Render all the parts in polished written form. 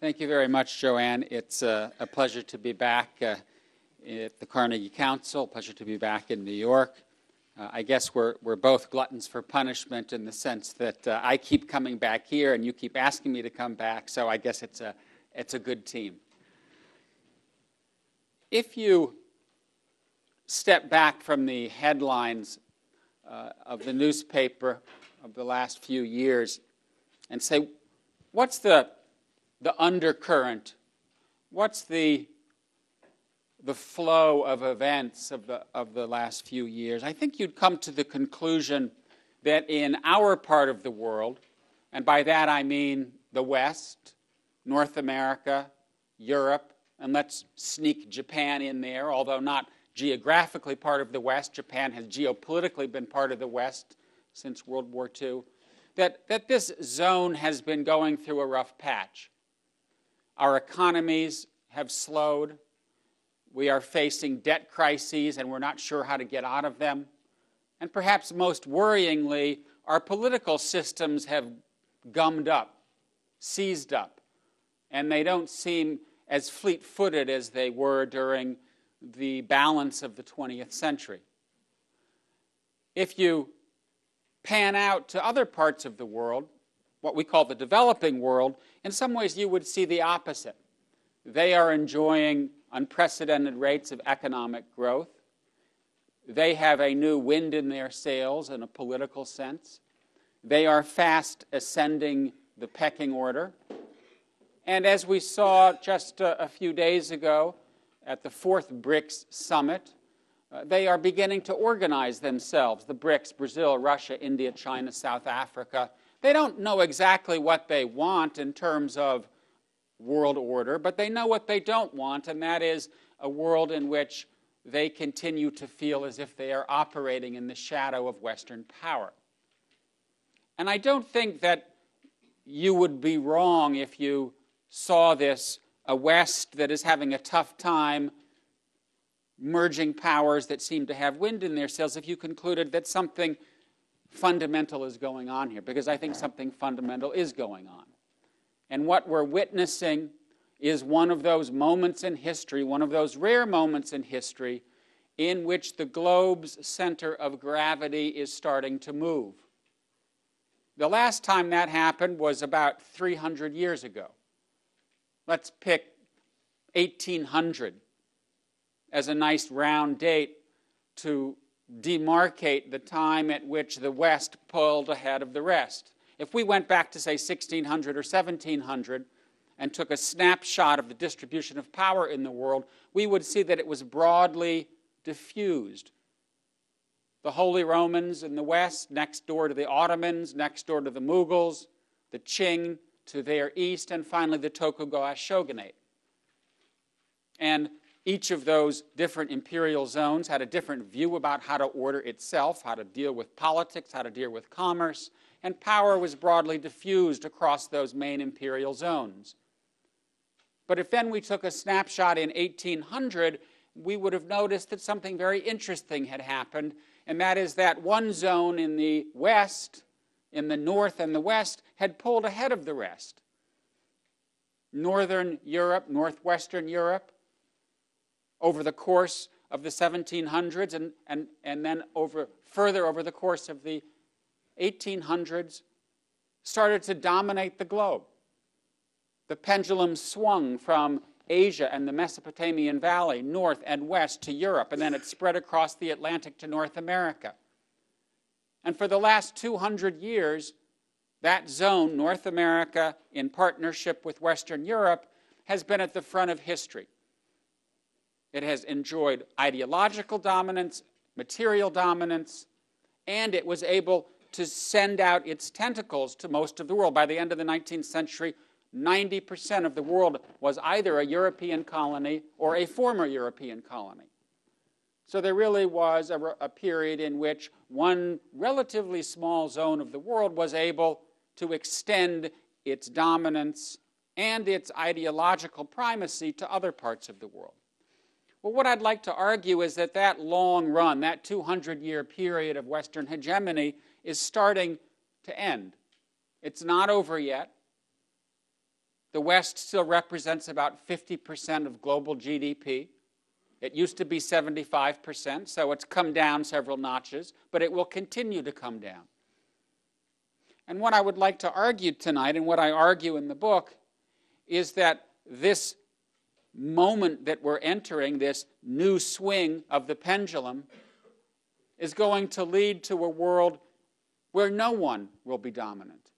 Thank you very much, Joanne. It's a pleasure to be back at the Carnegie Council, a pleasure to be back in New York. I guess we're both gluttons for punishment in the sense that I keep coming back here and you keep asking me to come back, so I guess it's a good team. If you step back from the headlines of the newspaper of the last few years and say, what's the undercurrent? What's the flow of events of the last few years? I think you'd come to the conclusion that in our part of the world, and by that I mean the West, North America, Europe, and let's sneak Japan in there, although not geographically part of the West. Japan has geopolitically been part of the West since World War II. That this zone has been going through a rough patch. Our economies have slowed. We are facing debt crises, and we're not sure how to get out of them. And perhaps most worryingly, our political systems have gummed up, seized up, and they don't seem as fleet-footed as they were during the balance of the 20th century. If you pan out to other parts of the world, what we call the developing world, in some ways you would see the opposite. They are enjoying unprecedented rates of economic growth. They have a new wind in their sails in a political sense. They are fast ascending the pecking order. And as we saw just a few days ago at the 4th BRICS summit, they are beginning to organize themselves, the BRICS, Brazil, Russia, India, China, South Africa. They don't know exactly what they want in terms of world order, but they know what they don't want, and that is a world in which they continue to feel as if they are operating in the shadow of Western power. And I don't think that you would be wrong if you saw this, a West that is having a tough time merging powers that seem to have wind in their sails, if you concluded that something fundamental is going on here, because I think something fundamental is going on. And what we're witnessing is one of those moments in history, one of those rare moments in history, in which the globe's center of gravity is starting to move. The last time that happened was about 300 years ago. Let's pick 1800 as a nice round date to demarcate the time at which the West pulled ahead of the rest. If we went back to, say, 1600 or 1700 and took a snapshot of the distribution of power in the world, we would see that it was broadly diffused. The Holy Romans in the West, next door to the Ottomans, next door to the Mughals, the Qing to their east, and finally the Tokugawa shogunate. And each of those different imperial zones had a different view about how to order itself, how to deal with politics, how to deal with commerce, and power was broadly diffused across those main imperial zones. But if then we took a snapshot in 1800, we would have noticed that something very interesting had happened, and that is that one zone in the West, in the North and the West, had pulled ahead of the rest. Northern Europe, Northwestern Europe, over the course of the 1700s and then further over the course of the 1800s, started to dominate the globe. The pendulum swung from Asia and the Mesopotamian Valley, north and west to Europe, and then it spread across the Atlantic to North America. And for the last 200 years, that zone, North America, in partnership with Western Europe, has been at the front of history. It has enjoyed ideological dominance, material dominance, and it was able to send out its tentacles to most of the world. By the end of the 19th century, 90% of the world was either a European colony or a former European colony. So there really was a period in which one relatively small zone of the world was able to extend its dominance and its ideological primacy to other parts of the world. Well, what I'd like to argue is that that long run, that 200-year period of Western hegemony is starting to end. It's not over yet. The West still represents about 50% of global GDP. It used to be 75%, so it's come down several notches, but it will continue to come down. And what I would like to argue tonight, and what I argue in the book, is that this moment that we're entering, this new swing of the pendulum, is going to lead to a world where no one will be dominant.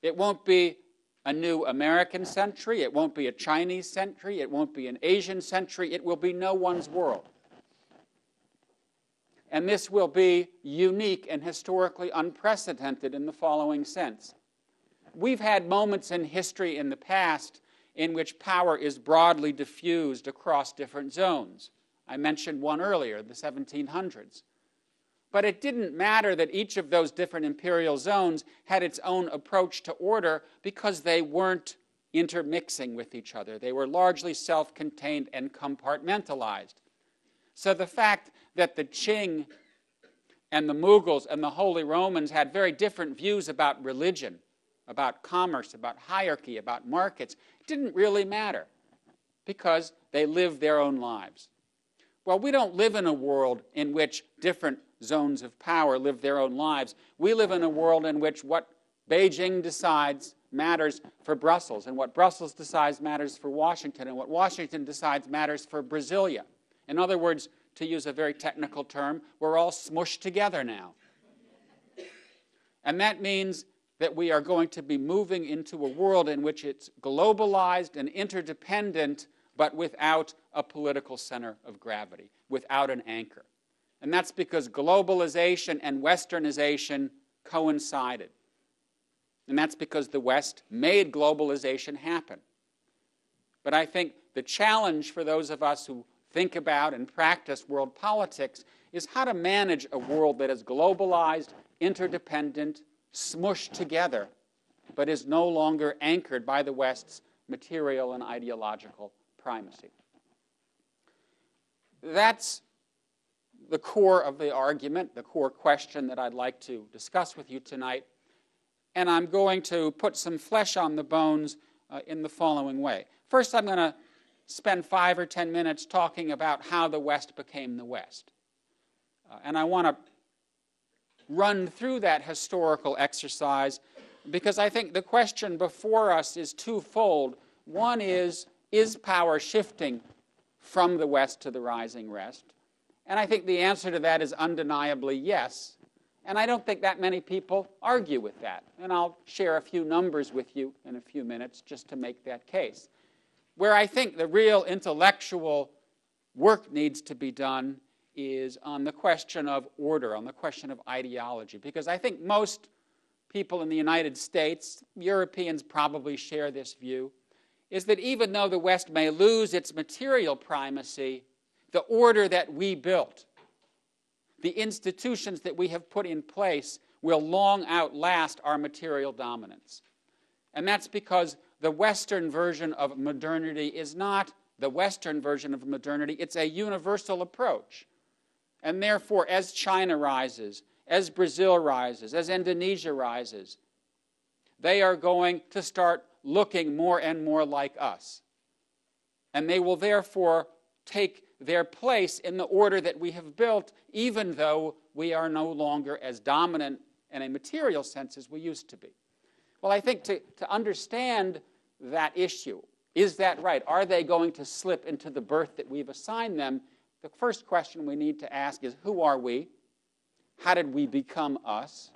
It won't be a new American century, it won't be a Chinese century, it won't be an Asian century, it will be no one's world. And this will be unique and historically unprecedented in the following sense. We've had moments in history in the past in which power is broadly diffused across different zones. I mentioned one earlier, the 1700s. But it didn't matter that each of those different imperial zones had its own approach to order because they weren't intermixing with each other. They were largely self-contained and compartmentalized. So the fact that the Qing and the Mughals and the Holy Romans had very different views about religion, about commerce, about hierarchy, about markets, didn't really matter because they lived their own lives. Well, we don't live in a world in which different zones of power live their own lives. We live in a world in which what Beijing decides matters for Brussels, and what Brussels decides matters for Washington, and what Washington decides matters for Brasilia. In other words, to use a very technical term, we're all smushed together now. And that means that we are going to be moving into a world in which it's globalized and interdependent, but without a political center of gravity, without an anchor. And that's because globalization and westernization coincided. And that's because the West made globalization happen. But I think the challenge for those of us who think about and practice world politics is how to manage a world that is globalized, interdependent, smushed together, but is no longer anchored by the West's material and ideological primacy. That's the core of the argument, the core question that I'd like to discuss with you tonight. And I'm going to put some flesh on the bones in the following way. First, I'm going to spend 5 or 10 minutes talking about how the West became the West. And I want to run through that historical exercise because I think the question before us is twofold. One is power shifting from the West to the rising West? And I think the answer to that is undeniably yes. And I don't think that many people argue with that. And I'll share a few numbers with you in a few minutes just to make that case. Where I think the real intellectual work needs to be done is on the question of order, on the question of ideology. Because I think most people in the United States, Europeans probably share this view, is that even though the West may lose its material primacy, the order that we built, the institutions that we have put in place will long outlast our material dominance. And that's because the Western version of modernity is not the Western version of modernity. It's a universal approach. And therefore, as China rises, as Brazil rises, as Indonesia rises, they are going to start looking more and more like us. And they will therefore take their place in the order that we have built, even though we are no longer as dominant in a material sense as we used to be. Well, I think to understand that issue, is that right? Are they going to slip into the berth that we've assigned them? The first question we need to ask is, who are we? How did we become us?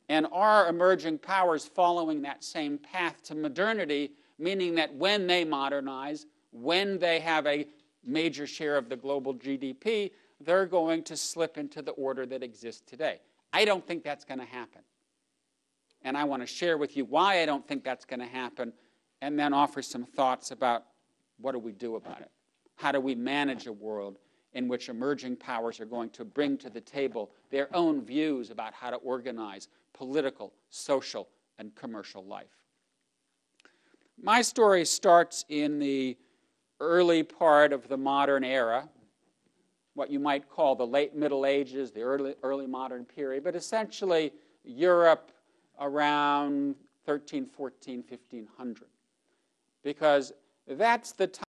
And are emerging powers following that same path to modernity, meaning that when they modernize, when they have a major share of the global GDP, they're going to slip into the order that exists today? I don't think that's going to happen. And I want to share with you why I don't think that's going to happen, and then offer some thoughts about what do we do about it? How do we manage a world in which emerging powers are going to bring to the table their own views about how to organize political, social, and commercial life? My story starts in the early part of the modern era, what you might call the late Middle Ages, the early modern period, but essentially Europe around 1300, 1500. because that's the time